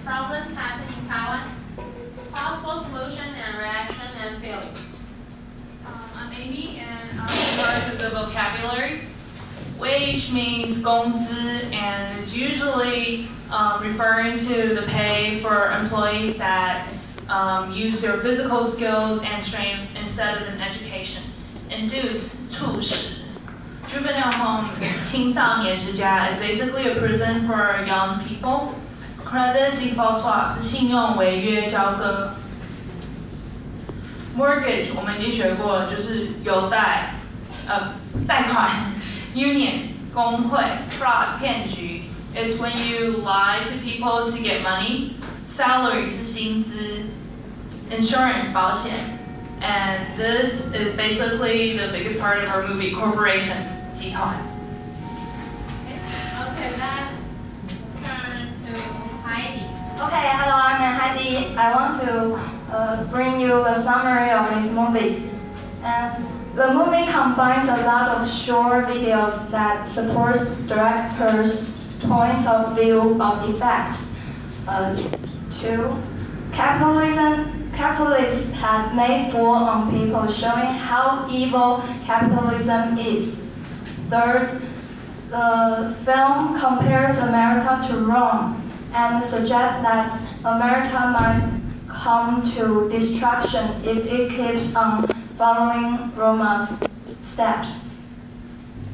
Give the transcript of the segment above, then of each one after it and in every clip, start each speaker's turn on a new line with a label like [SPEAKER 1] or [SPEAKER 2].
[SPEAKER 1] problem happen in Taiwan? Possible solution and reaction and feeling.
[SPEAKER 2] I'm Amy, and in charge of the vocabulary. Wage means 工资, and it's usually referring to the pay for employees that use their physical skills and strength instead of an education. And 2's, 促使. Juvenile home, 青少年之家, is basically a prison for young people. Credit default swap 是信用违约交割。Mortgage 我们已经学过，就是邮贷，贷款。Union 工会。Fraud 骗局 is when you lie to people to get money. Salary 是薪资。Insurance 保险。And this is basically the biggest part of our movie, corporations 集团。
[SPEAKER 1] Okay, let's turn to Heidi.
[SPEAKER 3] Okay, hello, I'm Heidi. I want to bring you a summary of this movie. And the movie combines a lot of short videos that supports directors' points of view of effects. 2. Capitalists have made war on people, showing how evil capitalism is. 3. The film compares America to Rome and suggests that America might come to destruction if it keeps on following Rome's steps.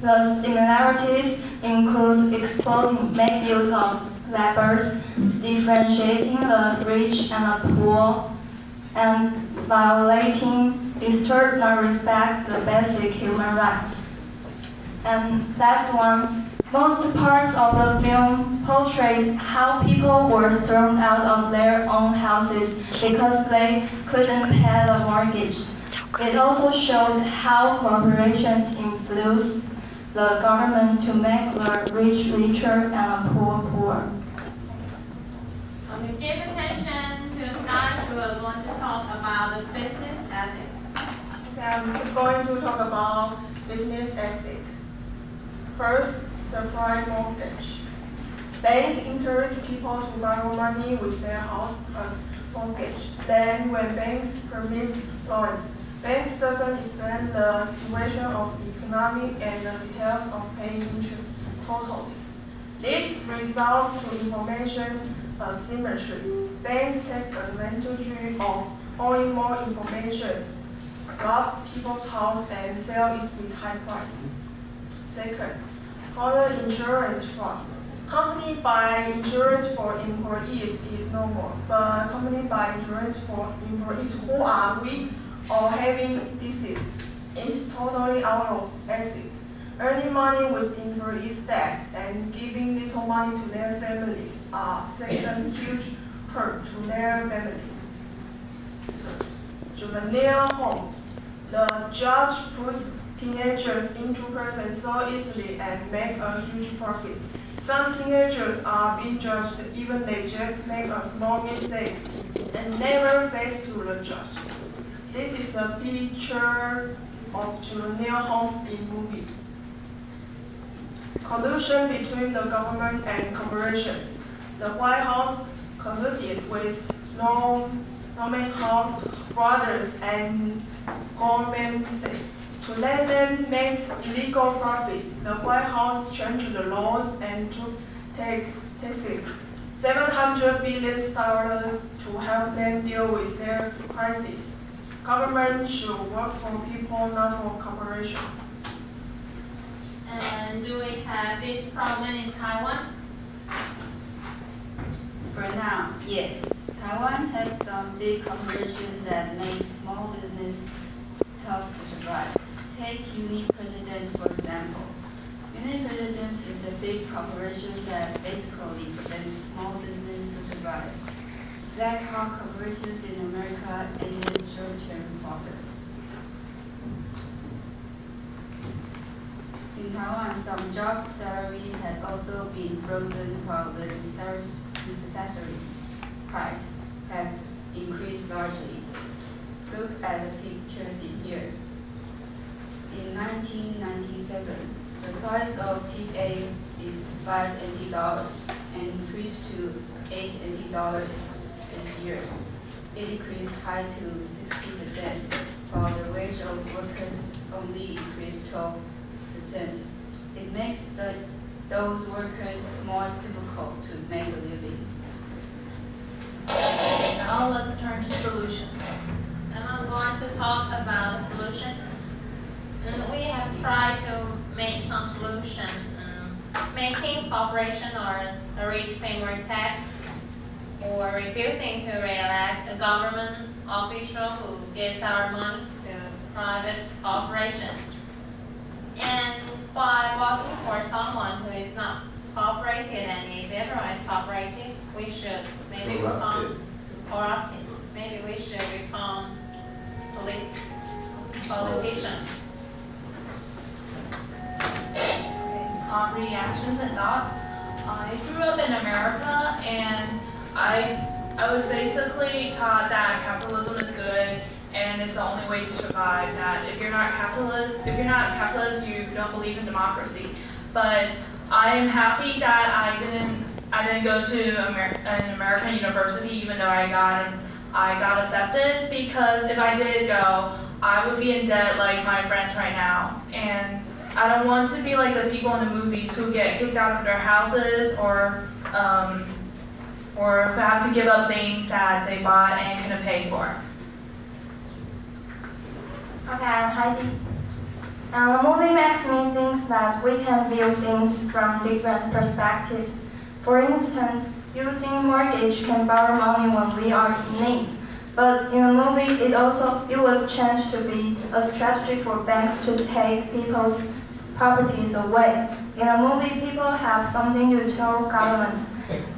[SPEAKER 3] The similarities include exploiting, make use of laborers, differentiating the rich and the poor, and violating, disturb, nor respect the basic human rights. And last one, most parts of the film portrayed how people were thrown out of their own houses because they couldn't pay the mortgage. It also shows how corporations influence the government to make the rich richer and the poor poorer.
[SPEAKER 1] Give attention to Sky, who is going to talk about the business ethic.
[SPEAKER 4] Okay, I'm going to talk about business ethic. First, supply mortgage. Bank encourage people to borrow money with their house as mortgage. Then, when banks permit loans, banks doesn't explain the situation of the economy and the details of paying interest totally. This results to information asymmetry. Banks take advantage of owning more information, rob people's house, and sell it with high price. Second, auto insurance fraud. Company buy insurance for employees is normal, but company buy insurance for employees who are weak or having disease is totally out of ethics. Earning money with employees' debt and giving little money to their families are second huge hurt to their families. Third, juvenile homes. The judge puts teenagers into prison so easily and make a huge profit. Some teenagers are being judged even they just make a small mistake and never face to the judge. This is a picture of juvenile homes in movie. Collusion between the government and corporations. The White House colluded with Norman House brothers and Goldman Sachs to let them make illegal profits. The White House changed the laws and took taxes $700 billion to help them deal with their crisis. Government should work for people, not for corporations.
[SPEAKER 1] And do we have this problem in Taiwan?
[SPEAKER 5] For now, yes. Taiwan has some big corporations that make small business tough to survive. Take Uni-President, for example. Uni-President is a big corporation that basically prevents small business to survive. It's like how corporations in America ended short-term profits. In Taiwan, some job salary had also been frozen while the necessary price have increased largely. Look at the pictures in here. In 1997, the price of TA is $5 NT and increased to $8 NT this year. It increased high to 60%, while the wage of workers only increased 12%. It makes those workers more difficult to make a living.
[SPEAKER 2] Now let's turn to solutions.
[SPEAKER 1] And I'm going to talk about a solution. And we have tried to make some solution, making corporation or the rich pay more tax, or refusing to re-elect a government official who gives our money to private corporation. And by voting for someone who is not cooperative, and if everyone is cooperative, we should maybe become corrupted. Maybe we should become politicians.
[SPEAKER 2] Reactions and thoughts. I grew up in America, and I was basically taught that capitalism is good and it's the only way to survive. That if you're not capitalist, you don't believe in democracy. But I am happy that I didn't go to an American university, even though I got accepted, because if I did go, I would be in debt like my friends right now. And I don't want to be like the people in the movies who get kicked out of their houses or who have to give up things that they bought and couldn't pay for.
[SPEAKER 3] Okay, I'm Heidi. The movie makes me think that we can view things from different perspectives. For instance, using mortgage can borrow money when we are in need. But in the movie, it was changed to be a strategy for banks to take people's properties away. In the movie, people have something to tell government.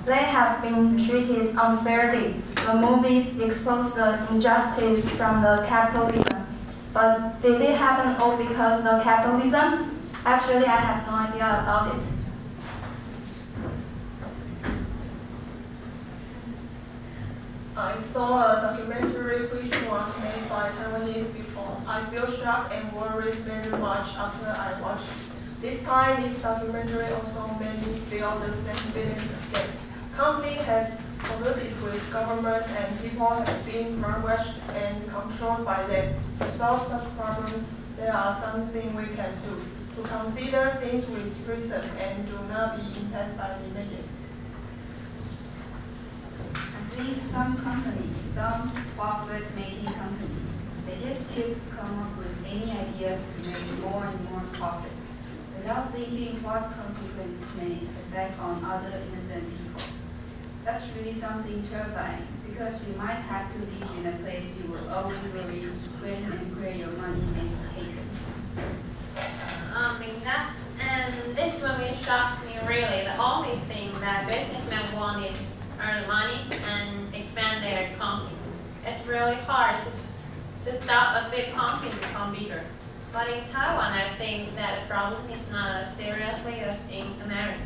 [SPEAKER 3] They have been treated unfairly. The movie exposed the injustice from the capitalism. But did it happen all because of capitalism? Actually, I have no idea about it.
[SPEAKER 4] I saw a documentary which was made by Taiwanese people. I feel shocked and worried very much after I watched it. This time, this documentary also made me feel the same feelings again. Conflict has colluded with government and people have been brainwashed and controlled by them. To solve such problems, there are some things we can do. To consider things with reason and do not be impacted by the media.
[SPEAKER 5] I think some profit-making companies, they just keep come up with any ideas to make more and more profit, without thinking what consequences may affect on other innocent people. That's really something terrifying, because you might have to live in a place you will always worry when and where your money is taken.
[SPEAKER 1] Linda, and this movie shocked me really. The only thing that businessmen want is earn money and expand their company. It's really hard to stop a big company to become bigger. But in Taiwan, I think that the problem is not as seriously as in America.